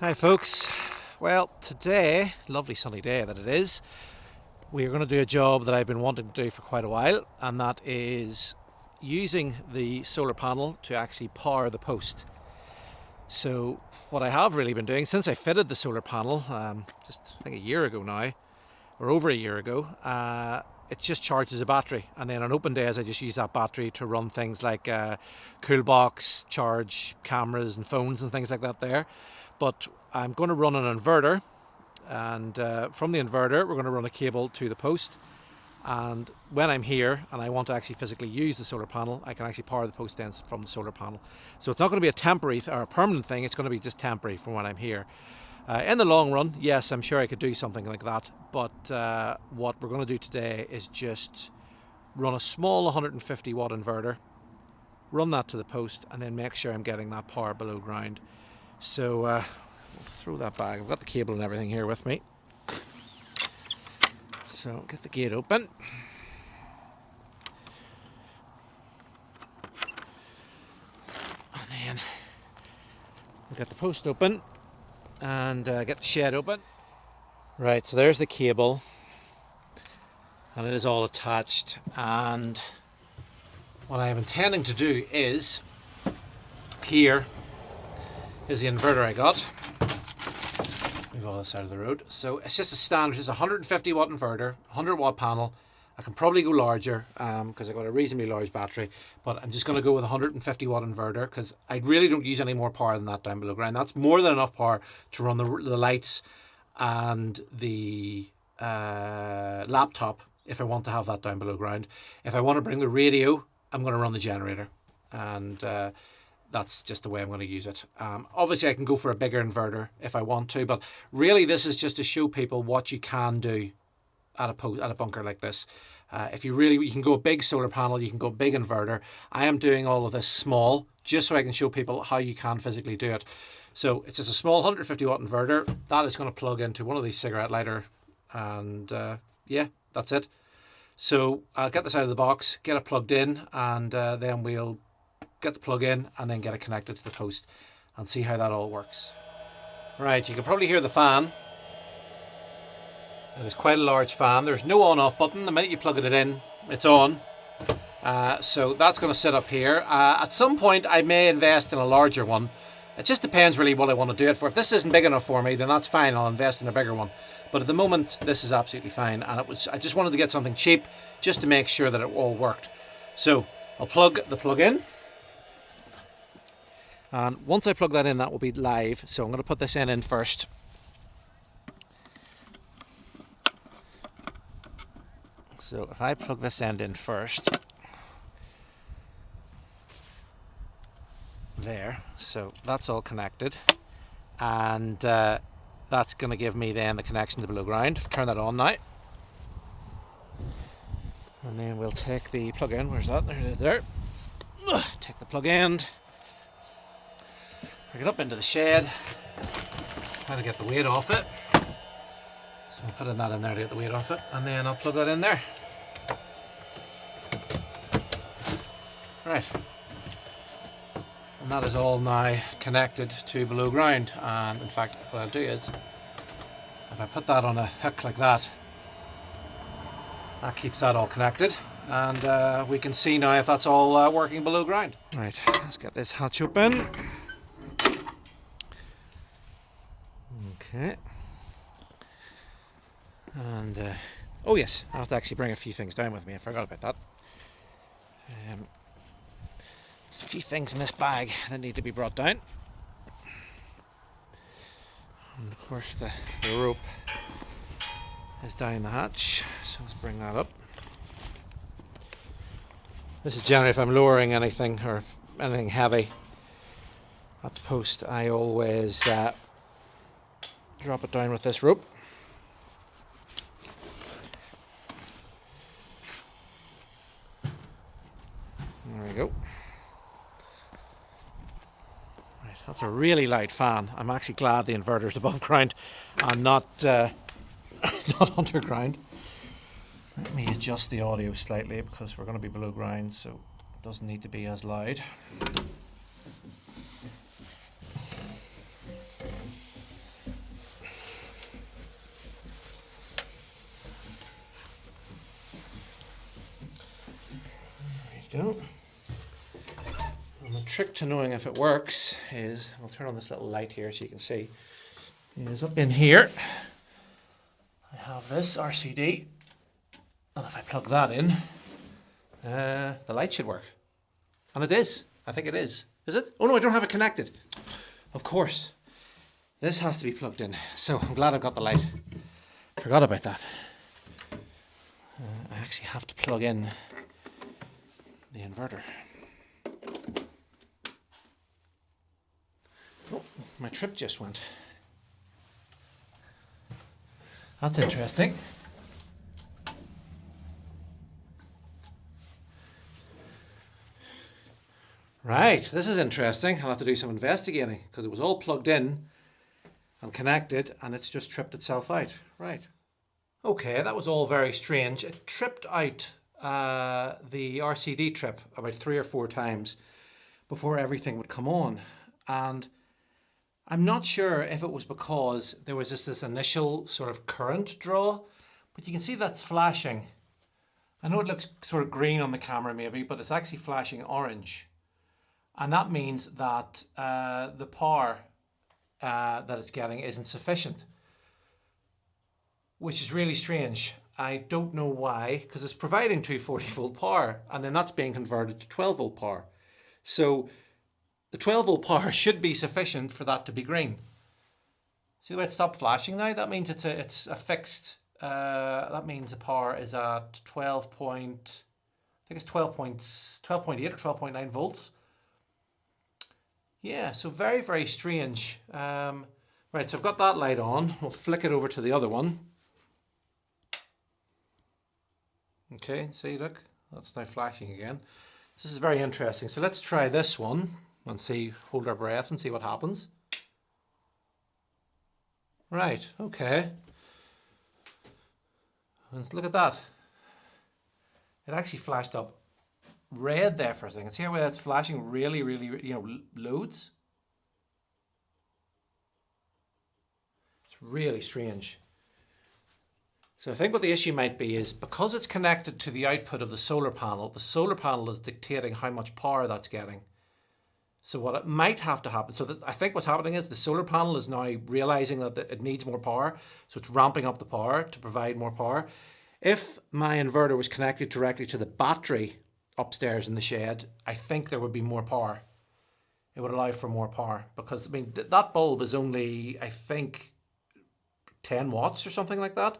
Hi folks. Well, today, lovely sunny day that it is, we are going to do a job that I've been wanting to do for quite a while, and that is using the solar panel to actually power the post. So what I have really been doing since I fitted the solar panel, just I think a year ago now, or over a year ago, it just charges a battery, and then on open days I just use that battery to run things like Coolbox, charge cameras and phones and things like that there. But I'm going to run an inverter, and from the inverter we're going to run a cable to the post, and when I'm here and I want to actually physically use the solar panel, I can actually power the post then from the solar panel. So it's not going to be a temporary or a permanent thing, it's going to be just temporary from when I'm here. In the long run, yes, I'm sure I could do something like that, but what we're going to do today is just run a small 150 watt inverter, run that to the post, and then make sure I'm getting that power below ground. So we'll throw that bag. I've got the cable and everything here with me. So get the gate open. And then we'll get the post open and get the shed open. Right, so there's the cable, and it is all attached, and what I am intending to do is, here is the inverter I got. Move all this out of the road. So it's just a standard, it's a 150 watt inverter, 100 watt panel. I can probably go larger because I've got a reasonably large battery, but I'm just going to go with a 150 watt inverter because I really don't use any more power than that down below ground. That's more than enough power to run the lights and the laptop if I want to have that down below ground. If I want to bring the radio, I'm going to run the generator, and that's just the way I'm going to use it. Obviously I can go for a bigger inverter if I want to, but really this is just to show people what you can do at a bunker like this. If you can go a big solar panel, you can go a big inverter. I am doing all of this small just so I can show people how you can physically do it. So it's just a small 150 watt inverter that is going to plug into one of these cigarette lighter, and yeah, that's it. So I'll get this out of the box, get it plugged in, and then we'll get the plug in and then get it connected to the post and see how that all works. Right, you can probably hear the fan. It is quite a large fan. There's no on off button. The minute you plug it in, it's on. So that's going to sit up here. At some point I may invest in a larger one. It just depends really what I want to do it for. If this isn't big enough for me, then that's fine, I'll invest in a bigger one. But at the moment this is absolutely fine, and I just wanted to get something cheap just to make sure that it all worked. So I'll plug the plug in. And once I plug that in, that will be live. So I'm going to put this in first. So if I plug this end in first, there, so that's all connected, and that's going to give me then the connection to below ground. Turn that on now, and then we'll take the plug in. Where's that? There it is. There. Take the plug end. Bring it up into the shed, try to get the weight off it. So I'm putting that in there to get the weight off it, and then I'll plug that in there. Right, and that is all now connected to below ground, and in fact what I'll do is, if I put that on a hook like that, that keeps that all connected, and we can see now if that's all working below ground. Right, let's get this hatch open. Okay, and oh yes, I have to actually bring a few things down with me. I forgot about that. There's a few things in this bag that need to be brought down, and of course the rope is down the hatch, so let's bring that up. This is generally if I'm lowering anything or anything heavy at the post, I always drop it down with this rope. There we go. Right, that's a really light fan. I'm actually glad the inverter's above ground and not not underground. Let me adjust the audio slightly because we're going to be below ground, so it doesn't need to be as loud. we go. And the trick to knowing if it works is, I'll turn on this little light here so you can see, is up in here. I have this RCD, and if I plug that in, the light should work. And it is. I think it is. Is it? Oh no, I don't have it connected. Of course. This has to be plugged in. So I'm glad I've got the light. Forgot about that. I actually have to plug in the inverter. Oh, my trip just went. That's interesting. Right, this is interesting. I'll have to do some investigating because it was all plugged in and connected and it's just tripped itself out. Right. Okay, that was all very strange. It tripped out the RCD trip about 3 or 4 times before everything would come on. And I'm not sure if it was because there was just this initial sort of current draw, but you can see that's flashing. I know it looks sort of green on the camera maybe, but it's actually flashing orange. And that means that the power that it's getting isn't sufficient, which is really strange. I don't know why, because it's providing 240 volt power and then that's being converted to 12 volt power. So the 12 volt power should be sufficient for that to be green. See the way it stopped flashing now? That means it's a fixed, that means the power is at 12 point, I think it's 12.8 or 12.9 volts. Yeah, so very, very strange. Right, so I've got that light on. We'll flick it over to the other one. Okay, see, look, that's now flashing again. This is very interesting. So let's try this one and see, hold our breath and see what happens. Right, okay. Let's look at that. It actually flashed up red there for a second. See how that's flashing really, loads? It's really strange. So I think what the issue might be is because it's connected to the output of the solar panel is dictating how much power that's getting. So what it might have to happen, so that I think what's happening is the solar panel is now realizing that it needs more power, so it's ramping up the power to provide more power. If my inverter was connected directly to the battery upstairs in the shed, I think there would be more power. It would allow for more power because, I mean, that bulb is only, I think, 10 watts or something like that.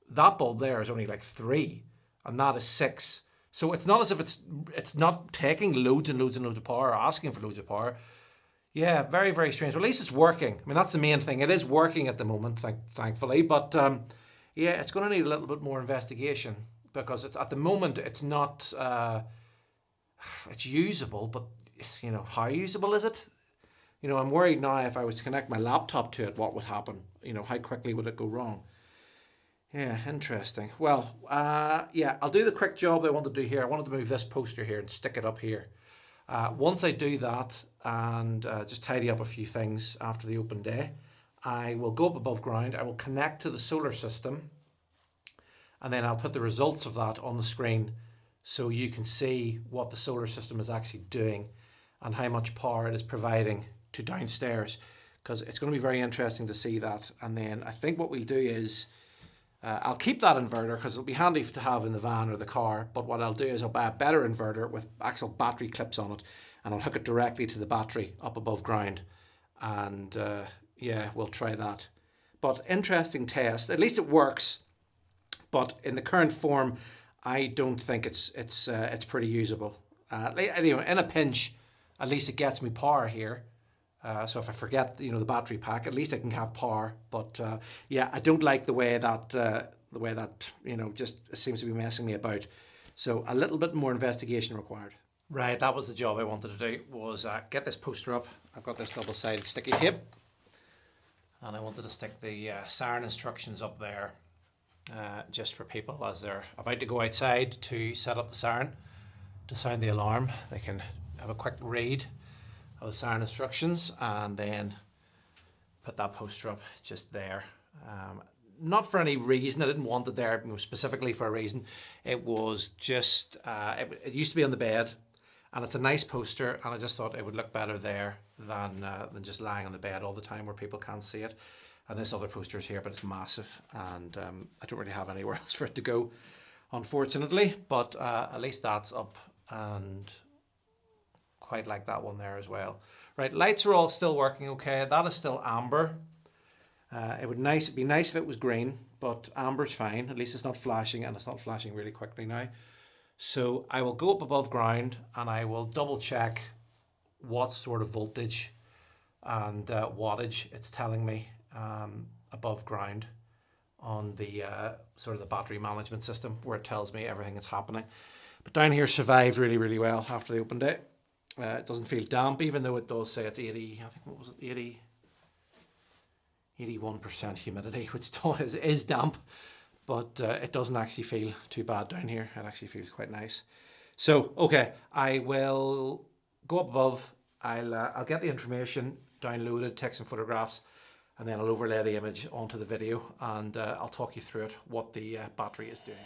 That bulb there is only like 3 and that is 6. So it's not as if it's not taking loads and loads and loads of power or asking for loads of power. Yeah, very, very strange. Well, at least it's working. I mean, that's the main thing. It is working at the moment, thankfully. But yeah, it's going to need a little bit more investigation because it's at the moment it's not, it's usable, but you know, how usable is it? You know, I'm worried now if I was to connect my laptop to it, what would happen? You know, how quickly would it go wrong? Yeah, interesting. Well, yeah, I'll do the quick job that I want to do here. I wanted to move this poster here and stick it up here. Once I do that and just tidy up a few things after the open day, I will go up above ground. I will connect to the solar system and then I'll put the results of that on the screen so you can see what the solar system is actually doing and how much power it is providing to downstairs, because it's going to be very interesting to see that. And then I think what we'll do is I'll keep that inverter because it'll be handy to have in the van or the car, but what I'll do is I'll buy a better inverter with actual battery clips on it and I'll hook it directly to the battery up above ground, and yeah, we'll try that. But interesting test. At least it works, but in the current form I don't think it's pretty usable. Anyway, in a pinch, at least it gets me power here. So if I forget, you know, the battery pack, at least I can have power. But yeah, I don't like the way that you know, just seems to be messing me about. So a little bit more investigation required. Right, that was the job I wanted to do, was get this poster up. I've got this double-sided sticky tape, and I wanted to stick the siren instructions up there, just for people as they're about to go outside to set up the siren, to sound the alarm. They can have a quick read of the siren instructions and then put that poster up just there. not for any reason. I didn't want it there specifically for a reason. It was just, it used to be on the bed, and it's a nice poster, and I just thought it would look better there than just lying on the bed all the time where people can't see it. And this other poster is here, but it's massive, and I don't really have anywhere else for it to go, unfortunately. But at least that's up, and quite like that one there as well. Right, lights are all still working okay. That is still amber. It'd be nice if it was green, but amber's fine. At least it's not flashing, and it's not flashing really quickly now. So I will go up above ground, and I will double check what sort of voltage and wattage it's telling me above ground on the sort of the battery management system, where it tells me everything that's happening. But down here survived really, really well after the open day. It doesn't feel damp, even though it does say it's 80, I think, what was it, 81% humidity, which is damp, but it doesn't actually feel too bad down here. It actually feels quite nice. So, okay, I will go up above. I'll get the information downloaded, take some photographs, and then I'll overlay the image onto the video, and I'll talk you through it, what the battery is doing.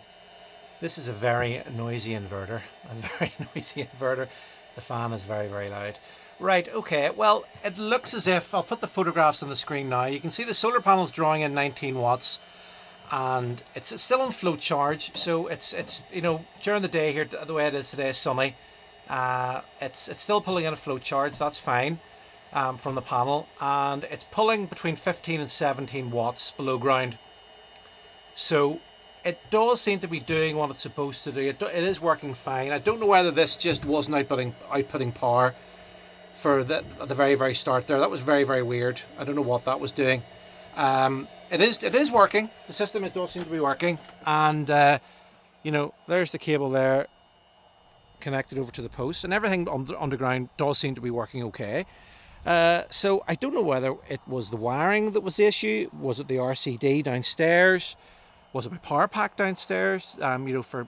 This is a very noisy inverter, The fan is very, very loud. Right, okay, well, it looks as if, I'll put the photographs on the screen now. You can see the solar panel's drawing in 19 watts, and it's still on float charge. So it's you know, during the day here, the way it is today is sunny. It's still pulling in a float charge, that's fine, from the panel. And it's pulling between 15 and 17 watts below ground. So it does seem to be doing what it's supposed to do. It is working fine. I don't know whether this just wasn't outputting power for at the very, very start there. That was very, very weird. I don't know what that was doing. It is working. The system does seem to be working. And, you know, there's the cable there connected over to the post. And everything underground does seem to be working okay. So I don't know whether it was the wiring that was the issue. Was it the RCD downstairs? Was it my power pack downstairs, you know, for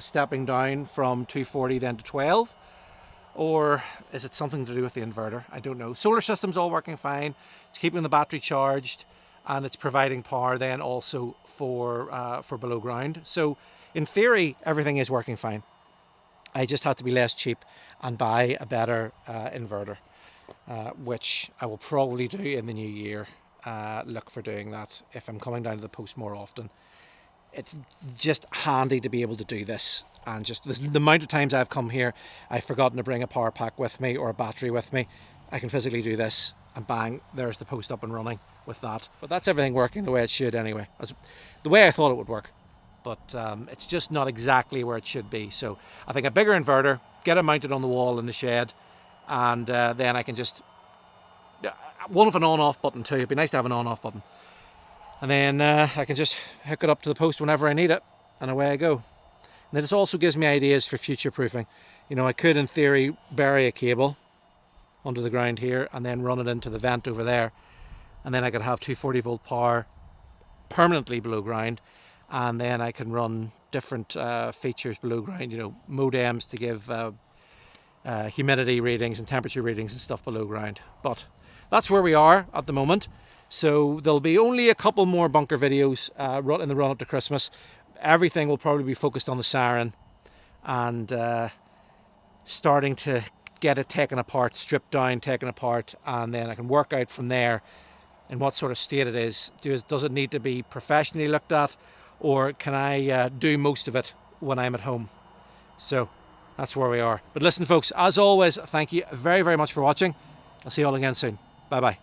stepping down from 240 then to 12? Or is it something to do with the inverter? I don't know. Solar system's all working fine. It's keeping the battery charged, and it's providing power then also for below ground. So in theory, everything is working fine. I just had to be less cheap and buy a better inverter, which I will probably do in the new year. Look for doing that if I'm coming down to the post more often. It's just handy to be able to do this, and just the amount of times I've come here, I've forgotten to bring a power pack with me or a battery with me. I can physically do this, and bang, there's the post up and running with that. But that's everything working the way it should anyway, the way I thought it would work. But it's just not exactly where it should be. So I think a bigger inverter, get it mounted on the wall in the shed, and then I can just one with an on-off button too. It'd be nice to have an on-off button. And then I can just hook it up to the post whenever I need it, and away I go. And then it also gives me ideas for future proofing. You know, I could in theory bury a cable under the ground here and then run it into the vent over there, and then I could have 240 volt power permanently below ground, and then I can run different features below ground, you know, modems to give humidity readings and temperature readings and stuff below ground. But that's where we are at the moment. So there'll be only a couple more bunker videos in the run up to Christmas. Everything will probably be focused on the Siren, and starting to get it taken apart, stripped down, taken apart, and then I can work out from there in what sort of state it is. Does it need to be professionally looked at, or can I do most of it when I'm at home? So that's where we are. But listen folks, as always, thank you very, very much for watching. I'll see you all again soon. Bye bye.